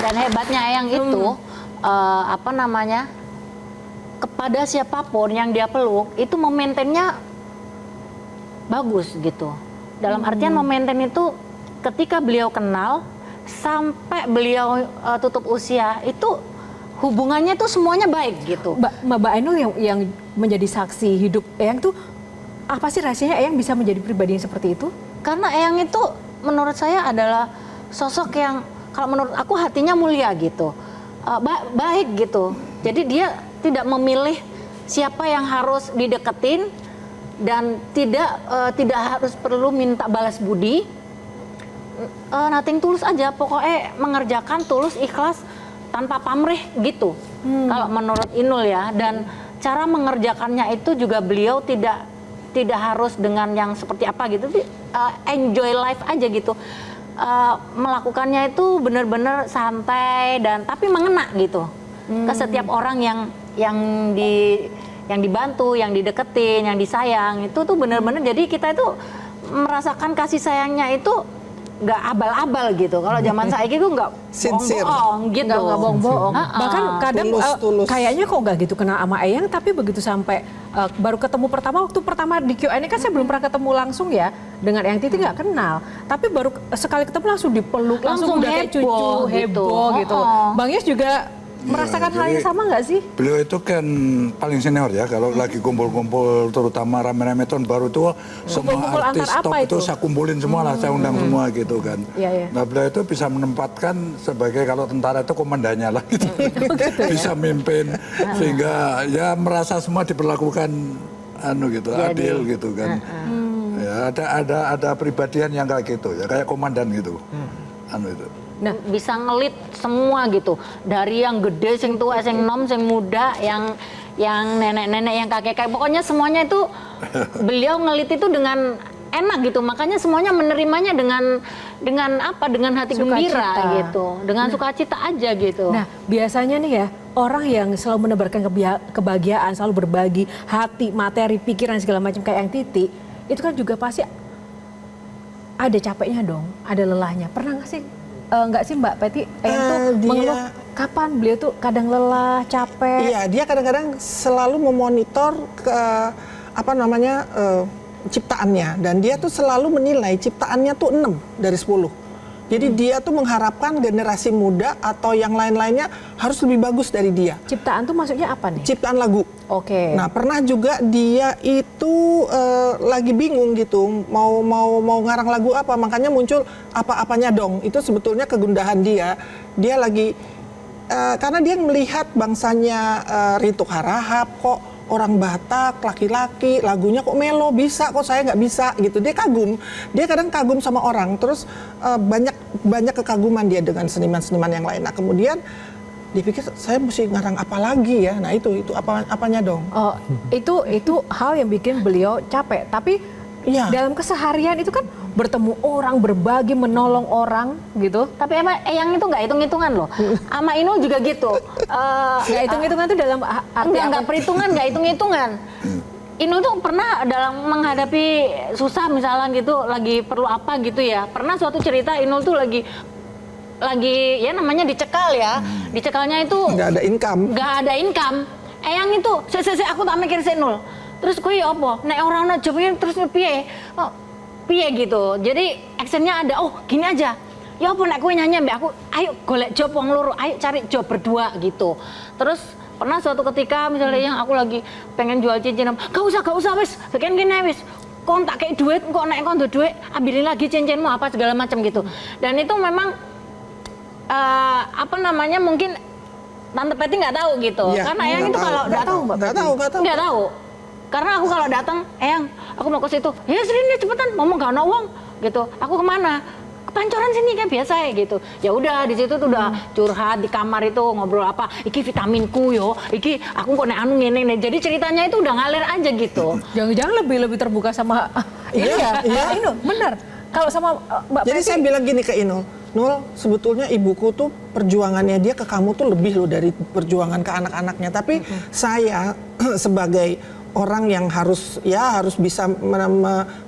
Dan hebatnya Eyang itu apa namanya, kepada siapapun yang dia peluk itu memaintainnya bagus gitu. Dalam artian memaintain itu ketika beliau kenal sampai beliau tutup usia itu hubungannya tuh semuanya baik gitu. Mbak Ainul yang menjadi saksi hidup Eyang tuh, apa sih rahasianya Eyang bisa menjadi pribadi yang seperti itu? Karena Eyang itu menurut saya adalah sosok yang kalau menurut aku hatinya mulia gitu, baik gitu. Jadi dia tidak memilih siapa yang harus dideketin dan tidak harus perlu minta balas budi. Nothing tulus aja, pokoknya mengerjakan tulus, ikhlas, tanpa pamrih gitu. Kalau menurut Inul ya, dan cara mengerjakannya itu juga beliau tidak harus dengan yang seperti apa gitu, enjoy life aja gitu. Melakukannya itu benar-benar santai dan tapi mengena gitu ke setiap orang yang dibantu, yang dideketin, yang disayang itu tuh benar-benar. Jadi kita itu merasakan kasih sayangnya itu nggak abal-abal gitu. Kalau zaman saiki itu nggak bohong-bohong gitu. Nggak bohong-bohong. Bahkan kadang tulus. kayaknya kok nggak gitu kenal sama Eyang, tapi begitu sampai baru ketemu waktu pertama di Q&A kan saya belum pernah ketemu langsung ya dengan Eyang Titi, nggak kenal. Tapi baru sekali ketemu langsung dipeluk, langsung udah kayak cucu, heboh gitu. Bang Yes juga merasakan hal yang sama nggak sih? Beliau itu kan paling senior ya, kalau lagi kumpul-kumpul terutama rame-rame tahun baru itu semua Kumpul-kumpul artis antar top apa itu saya kumpulin semua lah, saya undang semua gitu kan. Iya. Nah beliau itu bisa menempatkan sebagai kalau tentara itu komandannya lah gitu. Bisa mimpin sehingga ya merasa semua diperlakukan adil gitu kan. Ya ada pribadian yang kayak gitu ya, kayak komandan gitu. Itu. Nah, bisa ngelit semua gitu, dari yang gede, sing tua, sing nom, sing muda, yang nenek-nenek, yang kakek-kakek, pokoknya semuanya itu beliau ngelit itu dengan enak gitu. Makanya semuanya menerimanya dengan hati gembira gitu, dengan sukacita aja gitu. Nah, biasanya nih ya, orang yang selalu menebarkan kebahagiaan, selalu berbagi hati, materi, pikiran segala macam kayak yang Titi, itu kan juga pasti ada capeknya dong, ada lelahnya. Pernah nggak sih? Nggak sih Mbak Peti, Eyang tuh mengeluh kapan beliau tuh kadang lelah, capek? Iya, dia kadang-kadang selalu memonitor ciptaannya, dan dia tuh selalu menilai ciptaannya tuh 6 dari 10. Jadi dia tuh mengharapkan generasi muda atau yang lain-lainnya harus lebih bagus dari dia. Ciptaan tuh maksudnya apa nih? Ciptaan lagu. Oke. Nah, pernah juga dia itu lagi bingung gitu, mau ngarang lagu apa, makanya muncul apa-apanya dong. Itu sebetulnya kegundahan dia. Dia lagi karena dia melihat bangsanya Rituk Harahap, kok orang Batak, laki-laki, lagunya kok melo, bisa kok saya nggak bisa gitu. Dia kagum, dia kadang kagum sama orang. Terus banyak kekaguman dia dengan seniman-seniman yang lain. Nah kemudian dipikir saya mesti ngarang apa lagi ya. Nah itu apanya dong? Oh, itu hal yang bikin beliau capek. Tapi ya, dalam keseharian itu kan bertemu orang, berbagi, menolong orang gitu. Tapi emang Eyang itu nggak hitung-hitungan loh. Sama Inul juga gitu. Nggak hitung-hitungan itu dalam arti nggak perhitungan, nggak hitung-hitungan. Inul tuh pernah dalam menghadapi susah misalnya gitu, lagi perlu apa gitu ya. Pernah suatu cerita Inul tuh lagi ya namanya dicekal ya. Dicekalnya itu nggak ada income. Eyang itu, aku tak mikir sih Inul. Terus kuwi apa? Nek orang jawabnya terus piye? Oh, piye gitu. Jadi actionnya ada, oh gini aja. Ya apa nek kowe nyanyi mbak aku, ayo golek job wong loro, ayo cari job berdua gitu. Terus pernah suatu ketika misalnya yang aku lagi pengen jual cincin, gak usah wis, sekian gini wis. Kon tak kayak duit, kok nek kon duit, ambilin lagi cincinmu apa segala macam gitu. Dan itu memang mungkin Tante Peti nggak tahu gitu. Ya, karena Eyang itu kalau datang nggak tahu. Karena aku kalau datang, Eyang, aku mau ke situ. Ya sini cepetan, ngomong gak ada uang gitu. Aku kemana? Kepancoran sini kan biasa ya gitu. Ya udah di situ tuh udah curhat di kamar itu ngobrol apa. Iki vitaminku yo, iki aku kok nek anu ngene. Jadi ceritanya itu udah ngalir aja gitu. Jangan-jangan lebih terbuka sama iya. Inul, benar. Kalau sama Mbak Jadi Peti, saya bilang gini ke Inul, Nul, sebetulnya ibuku tuh perjuangannya dia ke kamu tuh lebih loh dari perjuangan ke anak-anaknya. Tapi saya sebagai orang yang harus bisa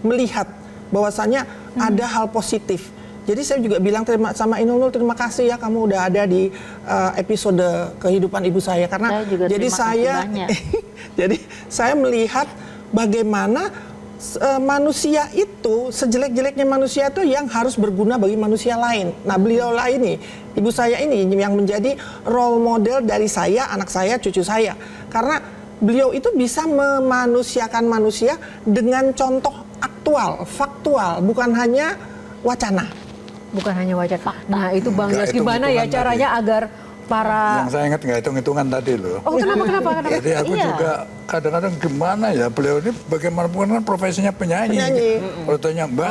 melihat bahwasannya ada hal positif. Jadi saya juga bilang sama Inul, terima kasih ya kamu udah ada di episode kehidupan ibu saya, karena Saya juga jadi terima kasih saya banyak. jadi saya melihat bagaimana manusia itu, sejelek-jeleknya manusia itu yang harus berguna bagi manusia lain. Nah, beliau lah ini, ibu saya ini yang menjadi role model dari saya, anak saya, cucu saya. Karena beliau itu bisa memanusiakan manusia dengan contoh aktual, faktual, bukan hanya wacana. Bukan hanya wajah. Nah itu Bang Nggak Yos, gimana ya hitung-hitungan caranya agar para... Yang saya ingat nggak hitung-hitungan tadi loh. Oh kenapa? Jadi aku Iya. juga kadang-kadang gimana ya, beliau ini bagaimanapun kan profesinya penyanyi. Penyanyi. Kalau tanya Mbak,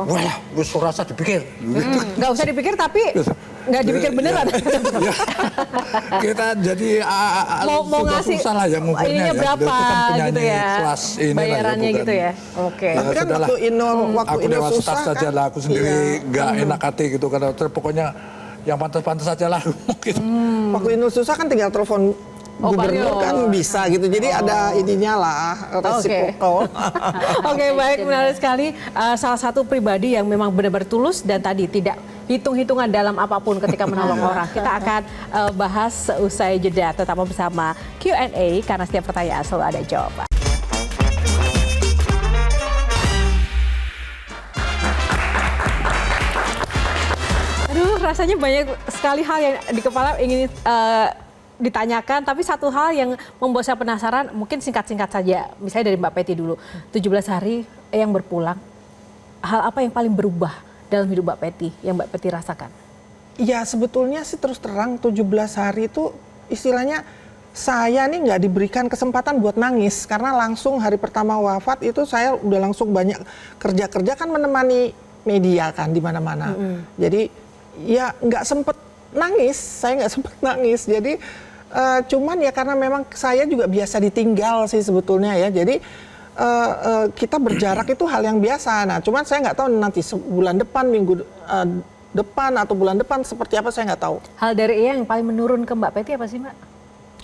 wah, wis rasa dipikir. Gitu. Nggak usah dipikir tapi nggak dipikir beneran. Ya. Kita jadi Mau sudah ngasih susah lah yang ngukurnya ininya ya. berapa Beliau itu kan penyanyi gitu ya, kelas ini lah bayarannya bukan. gitu ya. Oke. Tapi kan sudahlah. waktu Aku Inul lewat susah staff saja kan, lah, aku sendiri iya. nggak enak hati gitu kan. Pokoknya yang pantas-pantas saja lah. Gitu. Waktu Inul susah kan tinggal telepon Oh, gubernur Mario. kan bisa gitu. Jadi ada ininya lah, resiprokal. Oke, baik, menarik sekali. Salah satu pribadi yang memang benar-benar tulus dan tadi tidak hitung-hitungan dalam apapun ketika menolong orang. Kita akan bahas usai jeda. Tetap bersama Q&A karena setiap pertanyaan selalu ada jawaban. Aduh, rasanya banyak sekali hal yang di kepala ingin ditanyakan, tapi satu hal yang membuat saya penasaran, mungkin singkat-singkat saja. Misalnya dari Mbak Peti dulu, 17 hari yang berpulang, hal apa yang paling berubah dalam hidup Mbak Peti, yang Mbak Peti rasakan? Ya sebetulnya sih terus terang 17 hari itu istilahnya saya nih nggak diberikan kesempatan buat nangis, karena langsung hari pertama wafat itu saya udah langsung banyak kerja kan menemani media kan di mana-mana. Jadi ya nggak sempet nangis, saya nggak sempet nangis. Jadi cuman ya karena memang saya juga biasa ditinggal sih sebetulnya ya. Jadi kita berjarak itu hal yang biasa. Nah cuman saya nggak tahu nanti bulan depan, minggu depan atau bulan depan seperti apa, saya nggak tahu. Hal dari ia yang paling menurun ke Mbak Peti apa sih, Mbak?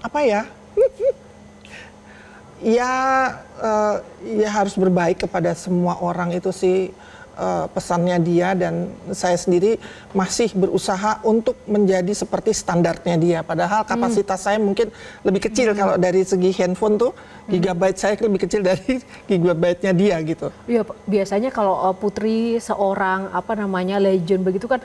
Apa ya? Ya harus berbaik kepada semua orang itu sih pesannya dia, dan saya sendiri masih berusaha untuk menjadi seperti standarnya dia. Padahal kapasitas saya mungkin lebih kecil kalau dari segi handphone tuh gigabyte saya lebih kecil dari gigabyte-nya dia gitu. Iya, biasanya kalau putri seorang legend begitu kan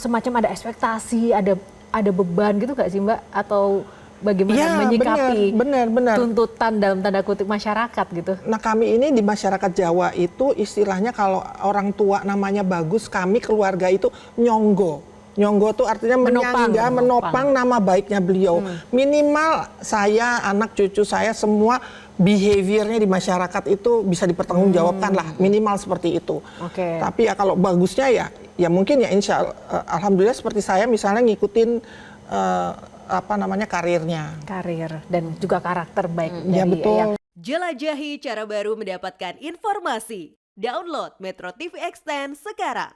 semacam ada ekspektasi, ada beban gitu nggak sih Mbak? Atau bagaimana Ya, menyikapi benar. tuntutan dalam tanda kutip masyarakat gitu? Nah kami ini di masyarakat Jawa itu istilahnya kalau orang tua namanya bagus, kami keluarga itu nyonggo. Nyonggo tuh artinya menopang nama baiknya beliau. Minimal saya, anak cucu saya semua behaviornya di masyarakat itu bisa dipertanggungjawabkan lah, minimal seperti itu. Oke. Tapi ya kalau bagusnya ya mungkin ya insya Allah, alhamdulillah seperti saya misalnya ngikutin karirnya. Karir dan juga karakter baik Ya dari betul. Eyang. Jelajahi cara baru mendapatkan informasi. Download Metro TV Extend sekarang.